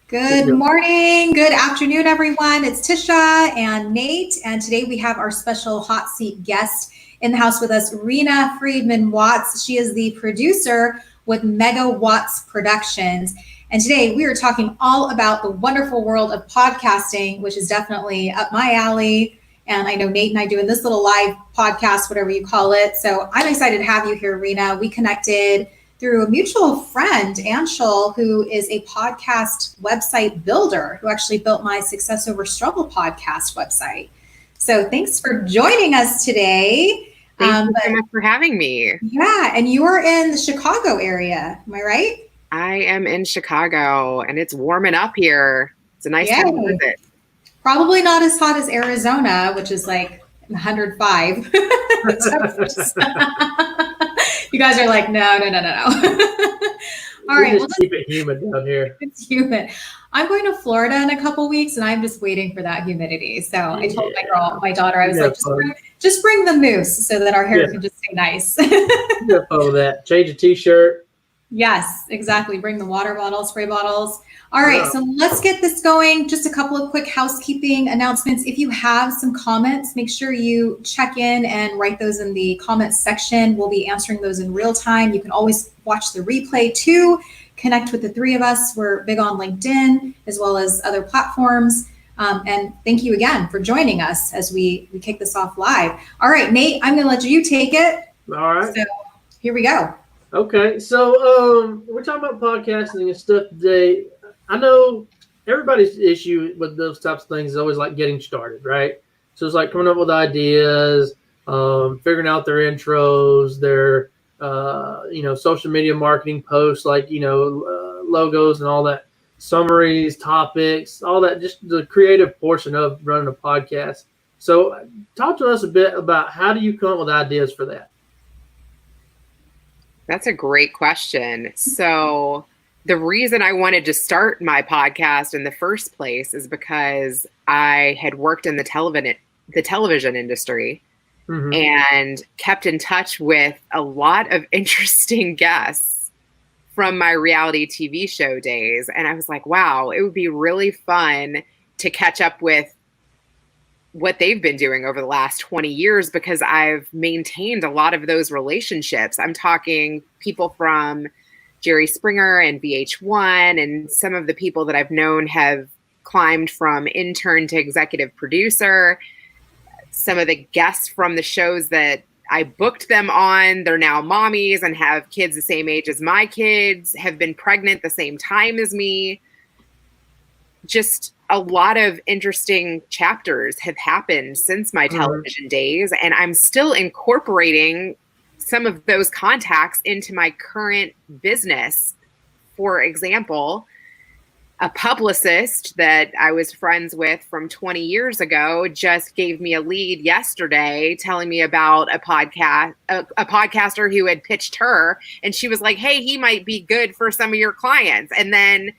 Good morning, good afternoon, everyone. It's Tisha and Nate, and today we have our special hot seat guest in the house with us, Rena Friedman Watts. She is the producer with Mega Watts Productions. And today we are talking all about the wonderful world of podcasting, which is definitely up my alley. And I know Nate and I doing this little live podcast, whatever you call it. So I'm excited to have you here, Rena. We connected through a mutual friend, Anshul, who is a podcast website builder who actually built my Success Over Struggle podcast website. So thanks for joining us today. Thank you so much for having me. Yeah, and you are in the Chicago area, am I right? I am in Chicago, and it's warming up here. It's a nice time to visit. Probably not as hot as Arizona, which is like 105. You guys are like, no. All right. Just keep it humid down here. It's humid. I'm going to Florida in a couple weeks, and I'm just waiting for that humidity. So I told my daughter, I was like, just bring the mousse so that our hair can just stay nice. Oh, that. Change a t-shirt. Yes, exactly. Bring the water bottles, spray bottles. All right, so let's get this going. Just a couple of quick housekeeping announcements. If you have some comments, make sure you check in and write those in the comments section. We'll be answering those in real time. You can always watch the replay too. Connect with the three of us. We're big on LinkedIn as well as other platforms. And thank you again for joining us as we kick this off live. All right, Nate, I'm going to let you take it. All right. So here we go. Okay, so we're talking about podcasting and stuff today. I know everybody's issue with those types of things is always like getting started, right? So it's like coming up with ideas, figuring out their intros, their social media marketing posts, like logos and all that, summaries, topics, all that, just the creative portion of running a podcast. So talk to us a bit about how do you come up with ideas for that? That's a great question. So the reason I wanted to start my podcast in the first place is because I had worked in the television industry and kept in touch with a lot of interesting guests from my reality TV show days. And I was like, wow, it would be really fun to catch up with what they've been doing over the last 20 years because I've maintained a lot of those relationships. I'm talking people from Jerry Springer and VH1, and some of the people that I've known have climbed from intern to executive producer. Some of the guests from the shows that I booked them on, they're now mommies and have kids the same age as my kids, have been pregnant the same time as me. Just a lot of interesting chapters have happened since my television days, and I'm still incorporating some of those contacts into my current business. For example, a publicist that I was friends with from 20 years ago just gave me a lead yesterday telling me about a podcaster who had pitched her, and she was like, hey, he might be good for some of your clients. And then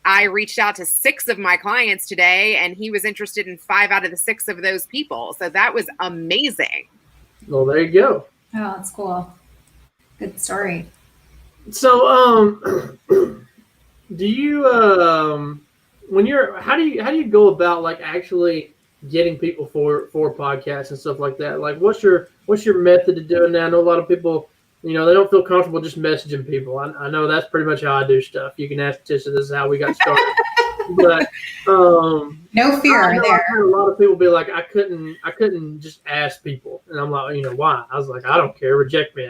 I reached out to 6 of my clients today, and he was interested in 5 out of the 6 of those people. So that was amazing. Well, there you go. Oh, that's cool. Good story. So, do you how do you go about like actually getting people for podcasts and stuff like that? Like, what's your method to doing that? I know a lot of people, they don't feel comfortable just messaging people. I know that's pretty much how I do stuff. You can ask Tisha, this is how we got started. But no fear there. I had a lot of people be like, I couldn't just ask people, and I'm like, why? I was like, I don't care, reject me.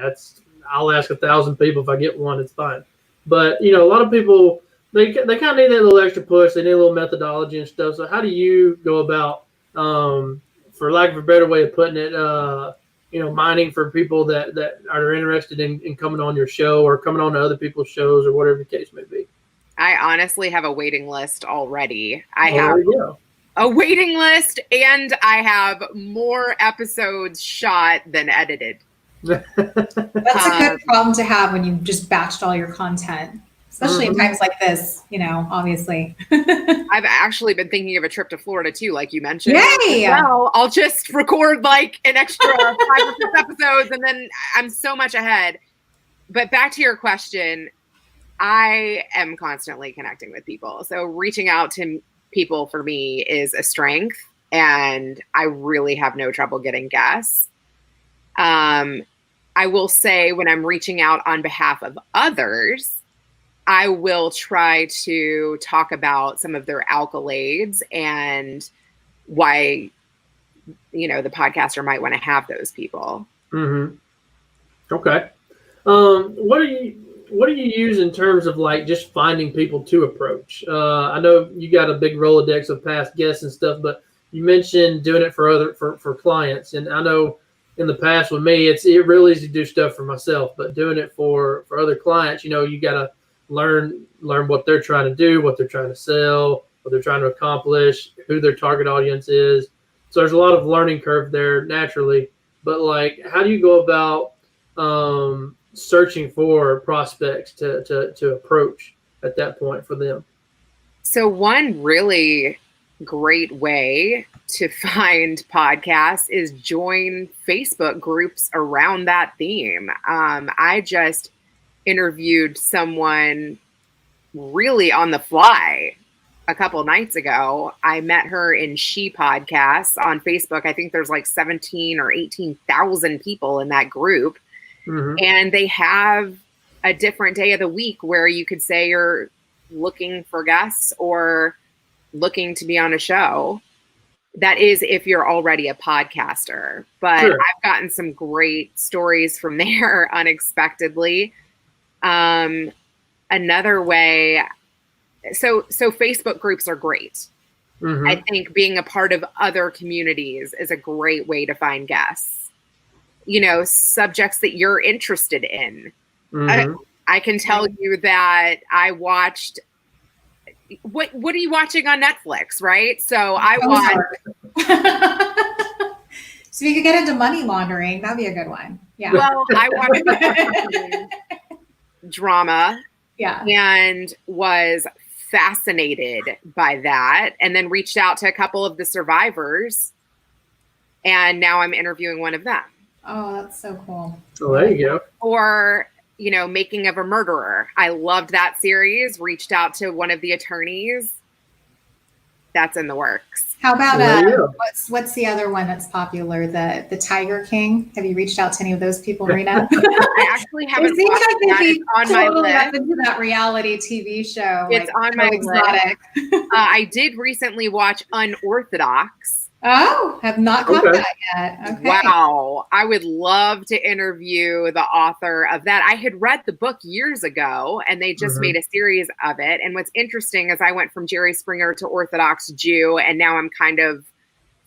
I'll ask 1,000 people. If I get one, it's fine. But a lot of people they kind of need that little extra push. They need a little methodology and stuff. So how do you go about, for lack of a better way of putting it, mining for people that are interested in coming on your show or coming on to other people's shows or whatever the case may be? I honestly have a waiting list already. I have a waiting list, and I have more episodes shot than edited. That's a good problem to have when you've just batched all your content, especially in times like this, obviously. I've actually been thinking of a trip to Florida too, like you mentioned. Yay! Well, I'll just record like an extra 5 or 6 episodes, and then I'm so much ahead. But back to your question, I am constantly connecting with people. So reaching out to people for me is a strength, and I really have no trouble getting guests. I will say when I'm reaching out on behalf of others, I will try to talk about some of their accolades and why, the podcaster might want to have those people. Mm-hmm. Okay. What do you use in terms of like just finding people to approach? I know you got a big Rolodex of past guests and stuff, but you mentioned doing it for clients, and I know in the past with me, it's really easy to do stuff for myself, but doing it for other clients, you got to learn what they're trying to do, what they're trying to sell, what they're trying to accomplish, who their target audience is. So there's a lot of learning curve there naturally. But like, how do you go about searching for prospects to approach at that point for them? So one really great way to find podcasts is join Facebook groups around that theme. I just interviewed someone really on the fly a couple nights ago. I met her in She Podcasts on Facebook. I think there's like 17 or 18,000 people in that group. Mm-hmm. And they have a different day of the week where you could say you're looking for guests or looking to be on a show. That is if you're already a podcaster. But sure. I've gotten some great stories from there unexpectedly. Another way, so Facebook groups are great. Mm-hmm. I think being a part of other communities is a great way to find guests. Subjects that you're interested in. Mm-hmm. I can tell you that I watched. What are you watching on Netflix, right? So I watched. So you could get into money laundering. That'd be a good one. Yeah. Well, I watched drama. Yeah. And was fascinated by that, and then reached out to a couple of the survivors, and now I'm interviewing one of them. Oh, that's so cool. Oh, there you go. Or, Making of a Murderer. I loved that series. Reached out to one of the attorneys. That's in the works. How about what's the other one that's popular? The Tiger King. Have you reached out to any of those people, Rena? I actually haven't watched that. It's on my list. Into that reality TV show. It's on my exotic list. I did recently watch Unorthodox. Oh, have not caught that yet. Okay. Wow. I would love to interview the author of that. I had read the book years ago, and they just made a series of it. And what's interesting is I went from Jerry Springer to Orthodox Jew, and now I'm kind of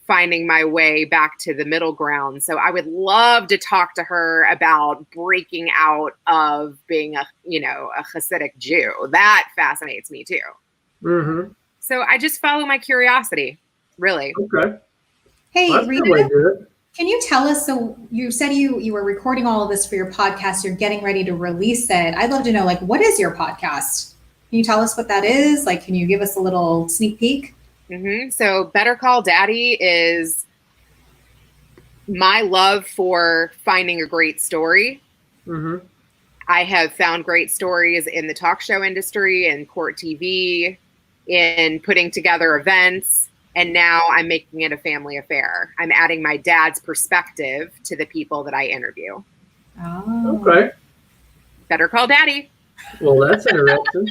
finding my way back to the middle ground. So I would love to talk to her about breaking out of being a Hasidic Jew. That fascinates me too. Mm-hmm. So I just follow my curiosity, really. Okay. Hey, Rena, can you tell us, so you said you were recording all of this for your podcast, you're getting ready to release it. I'd love to know, what is your podcast? Can you tell us what that is? Can you give us a little sneak peek? Mm-hmm. So Better Call Daddy is my love for finding a great story. Mm-hmm. I have found great stories in the talk show industry and court TV, in putting together events. And now I'm making it a family affair. I'm adding my dad's perspective to the people that I interview. Oh. Okay. Better Call Daddy. Well, that's interesting.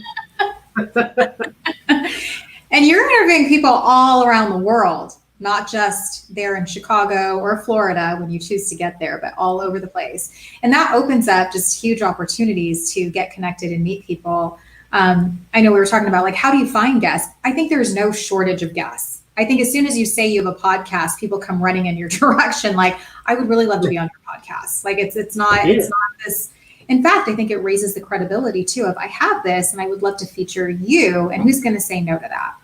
And you're interviewing people all around the world, not just there in Chicago or Florida when you choose to get there, but all over the place. And that opens up just huge opportunities to get connected and meet people. I know we were talking about how do you find guests? I think there's no shortage of guests. I think as soon as you say you have a podcast, people come running in your direction. I would really love to be on your podcast. It's not this. In fact, I think it raises the credibility too of I have this and I would love to feature you, and who's going to say no to that?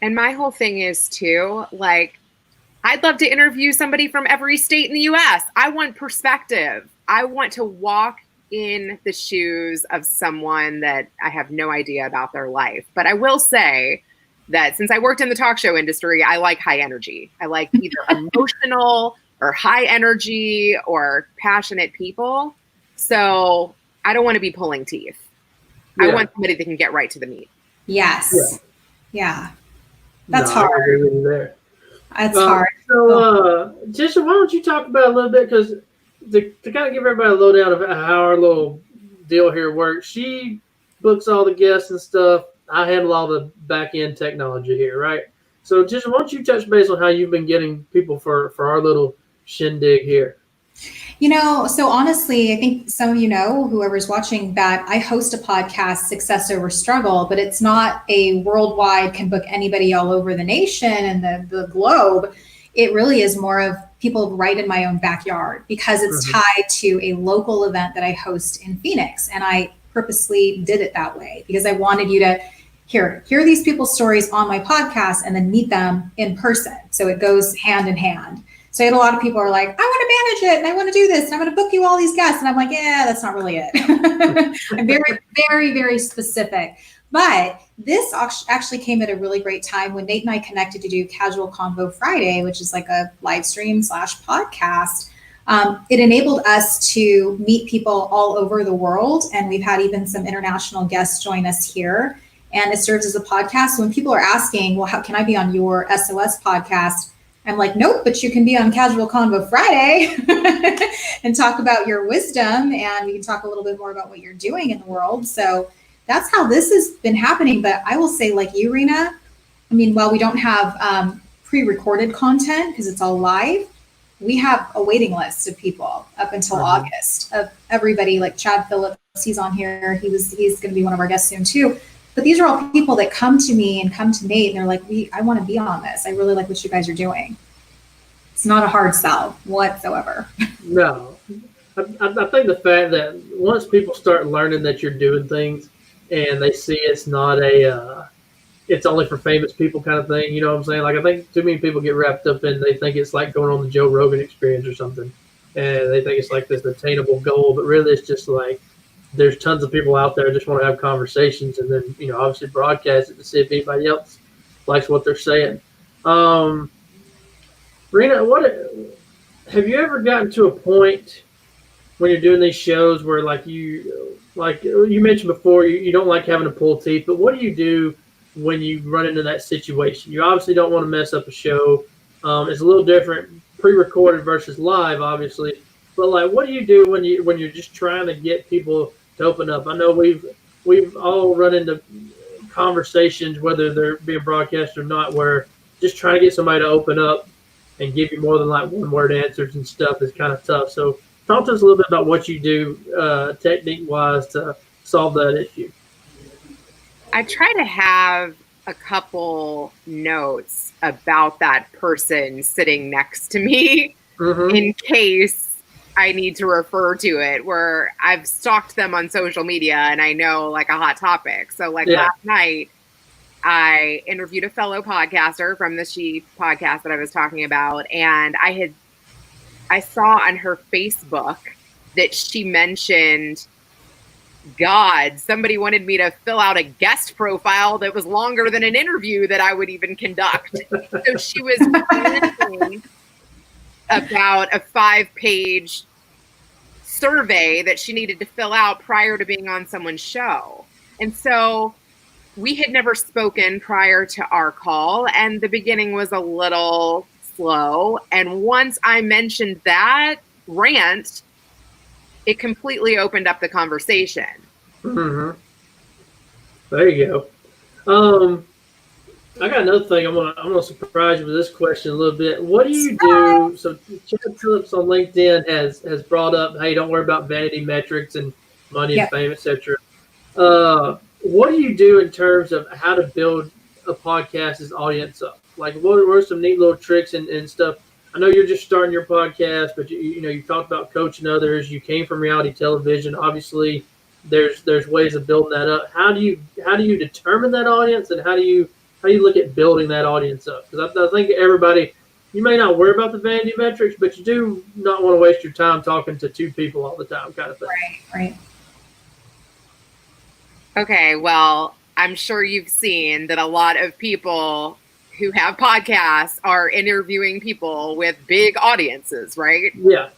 And my whole thing is too, I'd love to interview somebody from every state in the US. I want perspective. I want to walk in the shoes of someone that I have no idea about their life. But I will say that since I worked in the talk show industry, I like high energy. I like either emotional or high energy or passionate people. So I don't want to be pulling teeth. I want somebody that can get right to the meat. Yes. Yeah. That's I hard. agree with you there. That's hard. So, Tisha, why don't you talk about a little bit, because to kind of give everybody a lowdown of how our little deal here works. She books all the guests and stuff. I handle all the back end technology here, right? So, Tisha, why don't you touch base on how you've been getting people for our little shindig here? So honestly, I think some of you know, whoever's watching, that I host a podcast, Success Over Struggle, but it's not a worldwide, can book anybody all over the nation and the globe. It really is more of people right in my own backyard, because it's tied to a local event that I host in Phoenix. And I purposely did it that way because I wanted you to hear these people's stories on my podcast and then meet them in person. So it goes hand in hand. So I had a lot of people are like, I want to manage it and I want to do this and I'm going to book you all these guests. And I'm like, yeah, that's not really it. I'm very, very, very specific. But this actually came at a really great time when Nate and I connected to do Casual Convo Friday, which is like a live stream / podcast. It enabled us to meet people all over the world. And we've had even some international guests join us here. And it serves as a podcast. So when people are asking, well, how can I be on your SOS podcast? I'm like, nope, but you can be on Casual Convo Friday and talk about your wisdom, and we can talk a little bit more about what you're doing in the world. So that's how this has been happening. But I will say, like you, Rena, I mean, while we don't have pre-recorded content because it's all live, we have a waiting list of people up until August of everybody. Like Chad Phillips, he's on here. He's going to be one of our guests soon too. But these are all people that come to me and come to Nate and they're like, I want to be on this. I really like what you guys are doing. It's not a hard sell whatsoever. No. I think the fact that once people start learning that you're doing things and they see it's not it's only for famous people kind of thing, you know what I'm saying? Like, I think too many people get wrapped up in, they think it's like going on the Joe Rogan Experience or something. And they think it's like this attainable goal, but really it's just like, there's tons of people out there just want to have conversations and then, obviously broadcast it to see if anybody else likes what they're saying. Rena, have you ever gotten to a point when you're doing these shows where like you mentioned before, you don't like having to pull teeth, but what do you do when you run into that situation? You obviously don't want to mess up a show. It's a little different pre-recorded versus live, obviously. But like, what do you do when you're just trying to get people to open up? I know we've all run into conversations, whether they're being broadcast or not, where just trying to get somebody to open up and give you more than like one word answers and stuff is kind of tough. So talk to us a little bit about what you do technique wise to solve that issue. I try to have a couple notes about that person sitting next to me in case I need to refer to it, where I've stalked them on social media and I know like a hot topic. So like last night, I interviewed a fellow podcaster from the She podcast that I was talking about. And I saw on her Facebook that she mentioned, God, somebody wanted me to fill out a guest profile that was longer than an interview that I would even conduct. So she was planning about a 5-page survey that she needed to fill out prior to being on someone's show. And so we had never spoken prior to our call, and the beginning was a little slow. And once I mentioned that rant, it completely opened up the conversation. There you go. I got another thing. I'm gonna surprise you with this question a little bit. What do you do? So Chad Phillips on LinkedIn has brought up, hey, don't worry about vanity metrics and money and fame, etc. What do you do in terms of how to build a podcast's audience up? Like, what are some neat little tricks and stuff? I know you're just starting your podcast, but you talked about coaching others. You came from reality television. Obviously, there's ways of building that up. How do you determine that audience, and how do you look at building that audience up? Because I think everybody, you may not worry about the vanity metrics, but you do not want to waste your time talking to two people all the time, kind of thing. Right. Okay, well, I'm sure you've seen that a lot of people who have podcasts are interviewing people with big audiences, right? Yeah.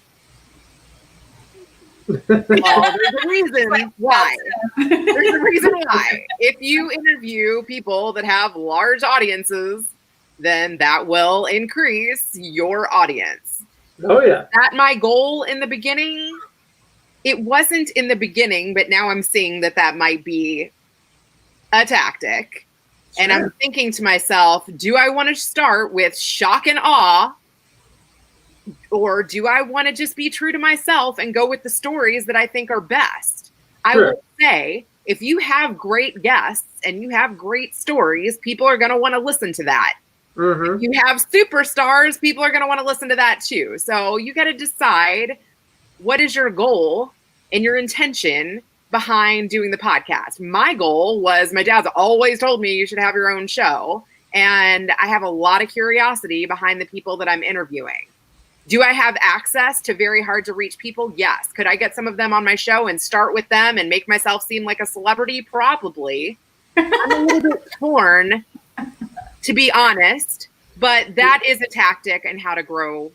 Well, there's a reason why. There's a reason why. If you interview people that have large audiences, then that will increase your audience. Oh yeah. That my goal in the beginning? It wasn't in the beginning, but now I'm seeing that might be a tactic. Sure. And I'm thinking to myself, do I want to start with shock and awe? Or do I want to just be true to myself and go with the stories that I think are best? I will say, if you have great guests and you have great stories, people are going to want to listen to that. Mm-hmm. If you have superstars, people are going to want to listen to that too. So you got to decide what is your goal and your intention behind doing the podcast. My goal was, my dad's always told me you should have your own show. And I have a lot of curiosity behind the people that I'm interviewing. Do I have access to very hard to reach people? Yes. Could I get some of them on my show and start with them and make myself seem like a celebrity? Probably. I'm a little bit torn, to be honest, but that is a tactic and how to grow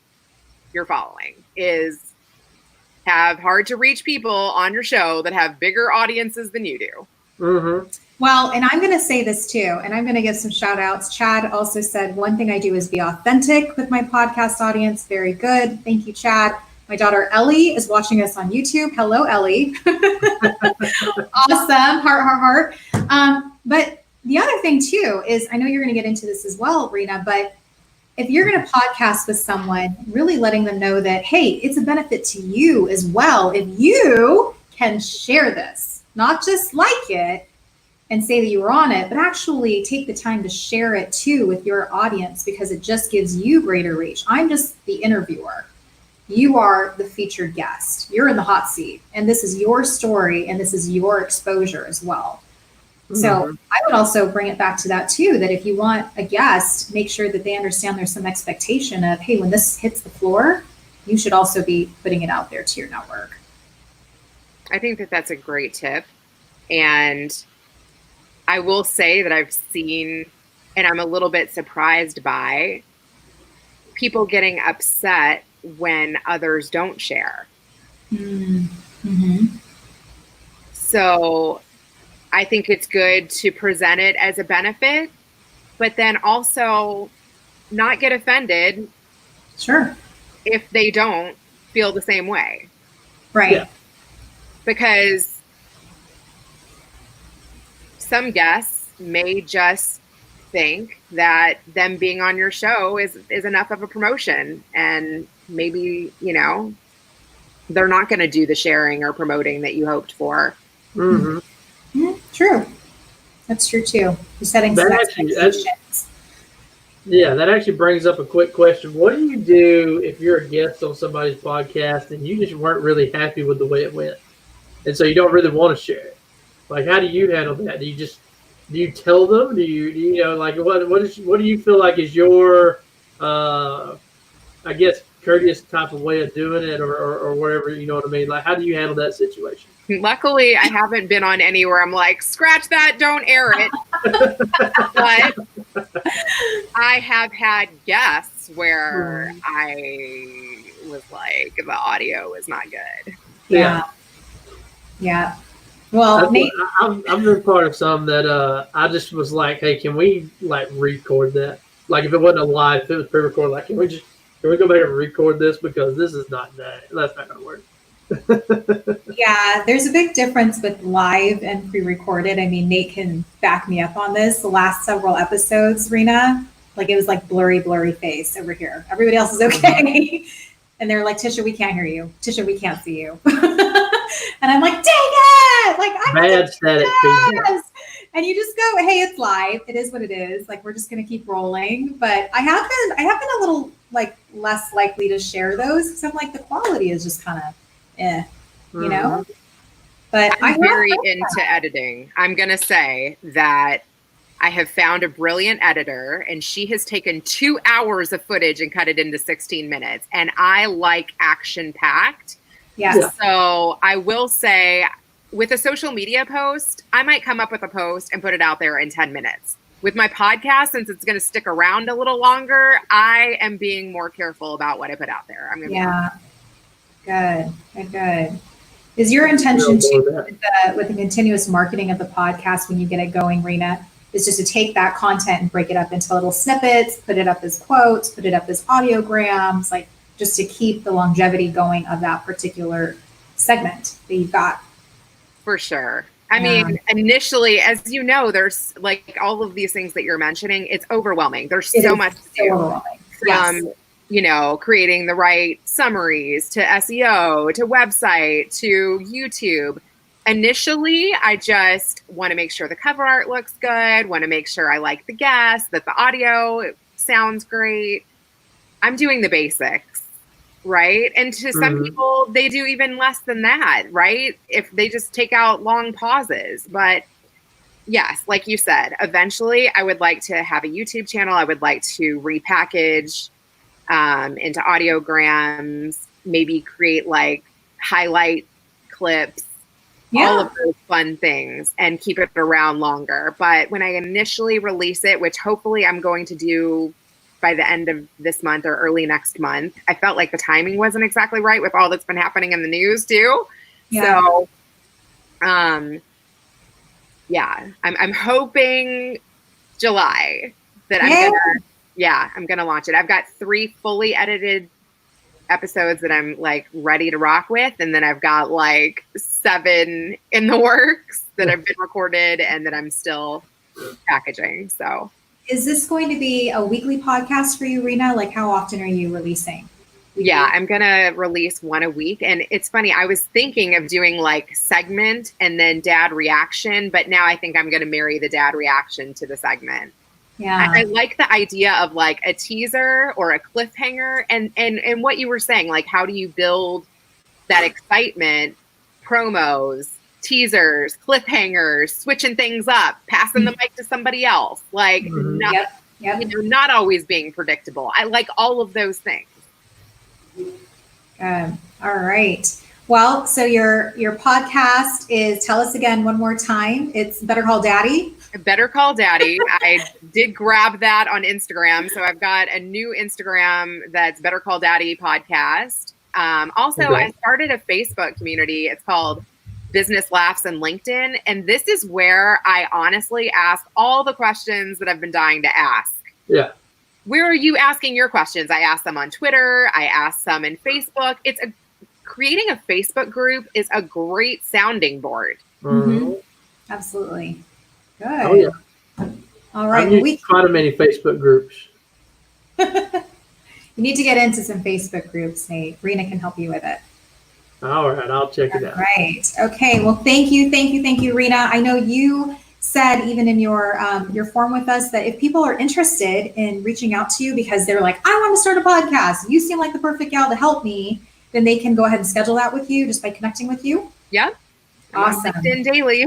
your following is have hard to reach people on your show that have bigger audiences than you do. Mm-hmm. Well, and I'm going to say this too, and I'm going to give some shout outs. Chad also said, one thing I do is be authentic with my podcast audience. Very good. Thank you, Chad. My daughter, Ellie, is watching us on YouTube. Hello, Ellie. Awesome. Heart. But the other thing too is, I know you're going to get into this as well, Rena, but if you're going to podcast with someone, really letting them know that, hey, it's a benefit to you as well. If you can share this, not just like it, and say that you were on it, but actually take the time to share it too with your audience, because it just gives you greater reach. I'm just the interviewer. You are the featured guest. You're in the hot seat, and this is your story, and this is your exposure as well. Mm-hmm. So I would also bring it back to that too, that if you want a guest, make sure that they understand there's some expectation of, hey, when this hits the floor, you should also be putting it out there to your network. I think that's a great tip. And I will say that I've seen, and I'm a little bit surprised by, people getting upset when others don't share. Mm-hmm. So I think it's good to present it as a benefit, but then also not get offended. Sure. If they don't feel the same way. Right. Yeah. Because some guests may just think that them being on your show is enough of a promotion, and maybe, they're not going to do the sharing or promoting that you hoped for. Mm-hmm. Mm-hmm. True. That's true too. You're setting some expectations. Yeah, that actually brings up a quick question. What do you do if you're a guest on somebody's podcast and you just weren't really happy with the way it went, and so you don't really want to share it? Like, how do you handle that? Do you tell them? Do you like what do you feel like is your I guess courteous type of way of doing it, or whatever, you know what I mean? Like, how do you handle that situation? Luckily, I haven't been on any where I'm like, scratch that, don't air it. But I have had guests where I was like, the audio is not good. Yeah. Well, I've been part of some that I just was like, hey, can we like record that? Like, if it wasn't a live, if it was pre-recorded, like, can we go back and record this, because this is not that. That's not gonna work. Yeah, there's a big difference with live and pre-recorded. I mean, Nate can back me up on this. The last several episodes, Rena, like, it was like blurry face over here. Everybody else is okay. And they're like, Tisha, we can't hear you. Tisha, we can't see you. And I'm like, dang it! Like, I'm bad static feedback. And you just go, hey, it's live. It is what it is. Like, we're just gonna keep rolling. But I have been a little like less likely to share those, because I'm like, the quality is just kind of you know. But I'm very into editing. I'm gonna say that I have found a brilliant editor, and she has taken 2 hours of footage and cut it into 16 minutes. And I like action-packed. Yes. So I will say, with a social media post, I might come up with a post and put it out there in 10 minutes. With my podcast, since it's going to stick around a little longer, I am being more careful about what I put out there. Good. Is your intention Yeah, with the continuous marketing of the podcast when you get it going, Rena, is just to take that content and break it up into little snippets, put it up as quotes, put it up as audiograms, like just to keep the longevity going of that particular segment that you've got? For sure. I mean, initially, as you know, there's like all of these things that you're mentioning, it's overwhelming. There's so much to do. Overwhelming. From, you know, creating the right summaries to SEO, to website, to YouTube. Initially, I just want to make sure the cover art looks good, want to make sure I like the guests, that the audio sounds great. I'm doing the basics, right? And to some people, they do even less than that, right? If they just take out long pauses. But yes, like you said, eventually I would like to have a YouTube channel. I would like to repackage into audiograms, maybe create like highlight clips, all of those fun things, and keep it around longer. But when I initially release it, which hopefully I'm going to do by the end of this month or early next month, I felt like the timing wasn't exactly right with all that's been happening in the news too. Yeah. So, I'm hoping July that I'm gonna launch it. I've got 3 fully edited episodes that I'm like ready to rock with, and then I've got like 7 in the works that have been recorded and that I'm still packaging. So, is this going to be a weekly podcast for you, Rena? Like, how often are you releasing? Yeah, I'm gonna release 1 a week. And it's funny, I was thinking of doing like segment and then dad reaction, but now I think I'm gonna marry the dad reaction to the segment. Yeah, I like the idea of like a teaser or a cliffhanger, and what you were saying, like how do you build that excitement? Promos, teasers, cliffhangers, switching things up, passing the mic to somebody else, like not always being predictable. I like all of those things. All right. Well, so your podcast is, tell us again one more time. It's Better Call Daddy. Better Call Daddy. I did grab that on Instagram. So I've got a new Instagram that's Better Call Daddy podcast. I started a Facebook community. It's called Business Laughs and LinkedIn. And this is where I honestly ask all the questions that I've been dying to ask. Yeah. Where are you asking your questions? I ask them on Twitter. I ask some in Facebook. Creating a Facebook group is a great sounding board. Mm-hmm. Absolutely. Good. Oh, yeah. All right. We quite many Facebook groups. You need to get into some Facebook groups, Nate. Rena can help you with it. All right. I'll check it out. Right. Okay. Well, thank you, Rena. I know you said even in your form with us that if people are interested in reaching out to you because they're like, I want to start a podcast, you seem like the perfect gal to help me, then they can go ahead and schedule that with you just by connecting with you. Yeah. Awesome. LinkedIn Daily.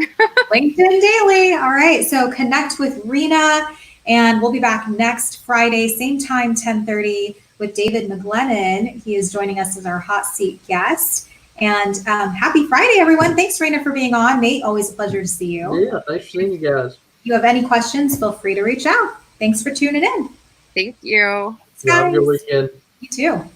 LinkedIn Daily. All right. So connect with Rena, and we'll be back next Friday, same time, 10:30, with David McGlennon. He is joining us as our hot seat guest. And happy Friday, everyone. Thanks, Rena, for being on. Nate, always a pleasure to see you. Yeah, thanks for seeing you guys. If you have any questions, feel free to reach out. Thanks for tuning in. Thank you. Have a good weekend. You too.